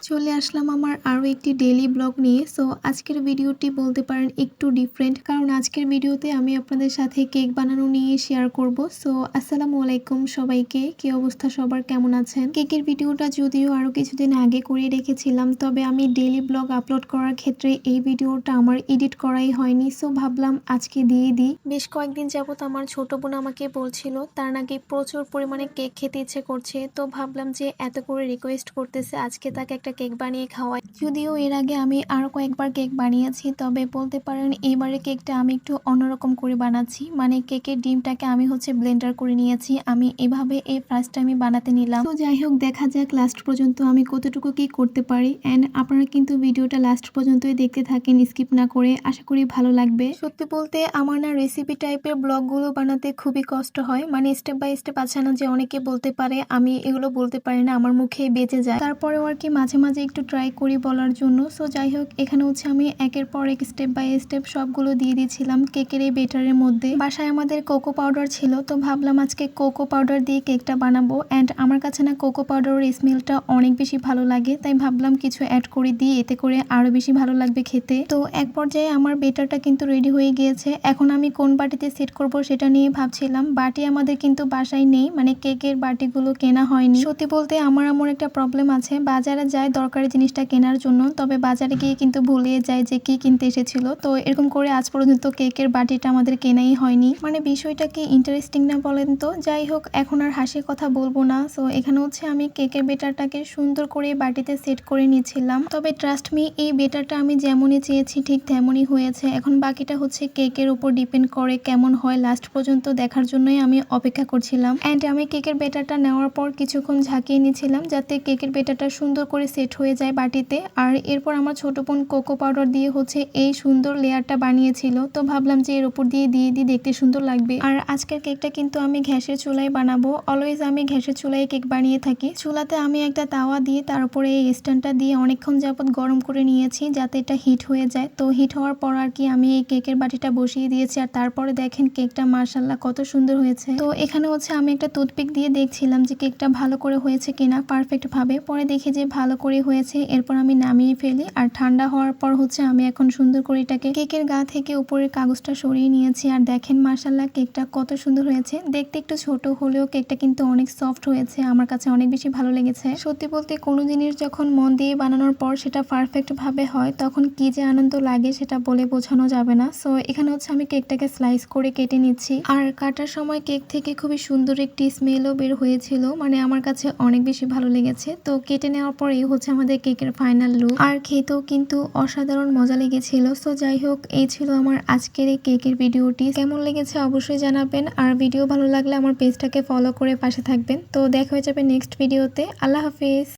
চলে আসলাম আমার আরও একটি ডেইলি ব্লগ নিয়ে। সো আজকের ভিডিওটি বলতে পারেন একটু ডিফারেন্ট, কারণ আজকের ভিডিওতে আমি আপনাদের সাথে কেক বানানো নিয়ে শেয়ার করব। সো আসসালামু আলাইকুম সবাইকে, কি অবস্থা সবার, কেমন আছেন? কেকের ভিডিওটা যদিও আরও কিছুদিন আগে করে রেখেছিলাম, তবে আমি ডেইলি ব্লগ আপলোড করার ক্ষেত্রে এই ভিডিওটা আমার এডিট করাই হয়নি। সো ভাবলাম আজকে দিয়ে দিই। বেশ কয়েকদিন যাবত আমার ছোট বোন আমাকে বলছিল তার নাকি প্রচুর পরিমাণে কেক খেতে ইচ্ছে করছে, তো ভাবলাম যে এত করে রিকোয়েস্ট করতেছে আজকে তাকে একটা কেক বানিয়ে খাওয়াই। যদিও এর আগে আমি আরো কয়েকবার কেক বানিয়েছি, তবে বলতে পারেন এবারে কেকটা আমি একটু অন্যরকম করে বানাচ্ছি। মানে কেকের ডিমটাকে আমি ব্লেন্ডার করে নিয়েছি। আমি এভাবে এই ফার্স্ট টাইমে বানাতে নিলাম। তো যাই হোক, দেখা যাক লাস্ট পর্যন্ত আমি কতটুকু কি করতে পারি। এন্ড আপনারা কিন্তু ভিডিওটা লাস্ট পর্যন্তই দেখতে থাকেন, স্কিপ না করে। আশা করি ভালো লাগবে। সত্যি বলতে আমার না রেসিপি টাইপের ব্লগগুলো বানাতে খুবই কষ্ট হয়। মানে স্টেপ বাই স্টেপ আছে না, যে অনেকে বলতে পারে, আমি এগুলো বলতে পারি না, আমার মুখে বেঁচে যায়। তারপরেও আর কি মাঝে মাঝে একটু ট্রাই করি বলার জন্য। সো যাই হোক, এখানে আমি একের পর এক স্টেপ বাই স্টেপ সবগুলো দিয়ে দিয়েছিলাম কেকের এই বেটারের মধ্যে। বাসায় আমাদের কোকো পাউডার ছিল, তো ভাবলাম আজকে কোকো পাউডার দিয়ে কেকটা বানাবো। অ্যান্ড আমার কাছে না কোকো পাউডারের স্মেলটা অনেক বেশি ভালো লাগে, তাই ভাবলাম কিছু অ্যাড করে দিই, এতে করে আরো বেশি ভালো লাগবে খেতে। তো এক পর্যায়ে আমার বেটারটা কিন্তু রেডি হয়ে গিয়েছে। এখন আমি কোন বাটিতে সেট করব সেটা নিয়ে ভাবছিলাম। বাটি আমাদের কিন্তু বাসায় নেই, মানে কেকের বাটিগুলো কেনা হয়নি। সত্যি বলতে আমার একটা প্রবলেম আছে, বাজারে যায় দরকারি জিনিসটা কেনার জন্য, তবে বাজারে গিয়ে কিন্তু ভুলিয়ে যায় যে কি কিনতে এসেছিল। তো এরকম করে আজ পর্যন্ত কেকের বাটিটা আমাদের কেনাই হয়নি। মানে বিষয়টা কি ইন্টারেস্টিং না বলেন তো? যাই হোক, এখন আর হাসির কথা বলবো না। সো এখানে আমি কেকের বেটারটাকে সুন্দর করে বাটিতে সেট করে নিচ্ছিলাম। তবে ট্রাস্ট মি, এই বেটারটা আমি যেমনই চেয়েছি ঠিক তেমনই হয়েছে। এখন বাকিটা কেকের উপর ডিপেন্ড করে কেমন হয়। লাস্ট পর্যন্ত দেখার জন্যই আমি অপেক্ষা করছিলাম। অ্যান্ড আমি কেকের বেটারটা নেওয়ার পর কিছুক্ষণ ঝাঁকিয়ে নিচ্ছিলাম যাতে কেকের বেটারটা সুন্দর করে সেট হয়ে যায় বাটিতে। আর এরপর আমার ছোট বোন কোকো পাউডার দিয়ে এই সুন্দর লেয়ারটা বানিয়েছিল, তো ভাবলাম যে এর উপর দিয়ে দিই, দেখতে সুন্দর লাগবে। আর আজকের কেকটা কিন্তু আমি গ্যাসের চুলায় বানাবো। অলওয়েজ আমি গ্যাসের চুলায় কেক বানিয়ে থাকি। চুলাতে আমি একটা তাওয়া দিয়ে তার উপরে এই স্ট্যান্ডটা দিয়ে অনেকক্ষণ যাবত গরম করে নিয়েছি যাতে এটা হিট হয়ে যায়। তো হিট হওয়ার পর আর কি আমি এই কেকের বাটিটা বসিয়ে দিয়েছি। আর তারপরে দেখেন কেকটা মাশাআল্লাহ কত সুন্দর হয়েছে। তো এখানে আমি একটা টুথপিক দিয়ে দেখছিলাম যে কেকটা ভালো করে হয়েছে কিনা পারফেক্ট ভাবে। পরে দেখি যে ভালো করে হয়েছে। এরপর আমি নামিয়ে ফেলি। আর ঠান্ডা হওয়ার পর আমি এখন সুন্দর করে এটাকে কেকের গা থেকে উপরের কাগজটা সরিয়ে নিয়েছি। আর দেখেন মাশাআল্লাহ কেকটা কত সুন্দর হয়েছে। দেখতে একটু ছোট হলেও কেকটা কিন্তু অনেক সফট হয়েছে, আমার কাছে অনেক বেশি ভালো লেগেছে। সত্যি বলতে কোনো জিনিস যখন মন দিয়ে বানানোর পর সেটা পারফেক্ট ভাবে হয়, তখন কি যে আনন্দ লাগে সেটা বলে বোঝানো যাবে না। সো এখানে আমি কেকটাকে স্লাইস করে কেটে নিচ্ছি। আর কাটার সময় কেক থেকে খুবই সুন্দর একটি স্মেলও বের হয়েছিল, মানে আমার কাছে অনেক বেশি ভালো লেগেছে। তো কেটে নেওয়ার পর এই আমাদের কেকের ফাইনাল লুক। আর খেতেও কিন্তু অসাধারণ মজা লেগেছিল। সো যাই হোক, এই ছিল আমার আজকের এই কেকের ভিডিওটি। কেমন লেগেছে অবশ্যই জানাবেন। আর ভিডিও ভালো লাগলে আমার পেজটাকে ফলো করে পাশে থাকবেন। তো দেখা হয়ে যাবে নেক্সট ভিডিওতে। আল্লাহ হাফিজ।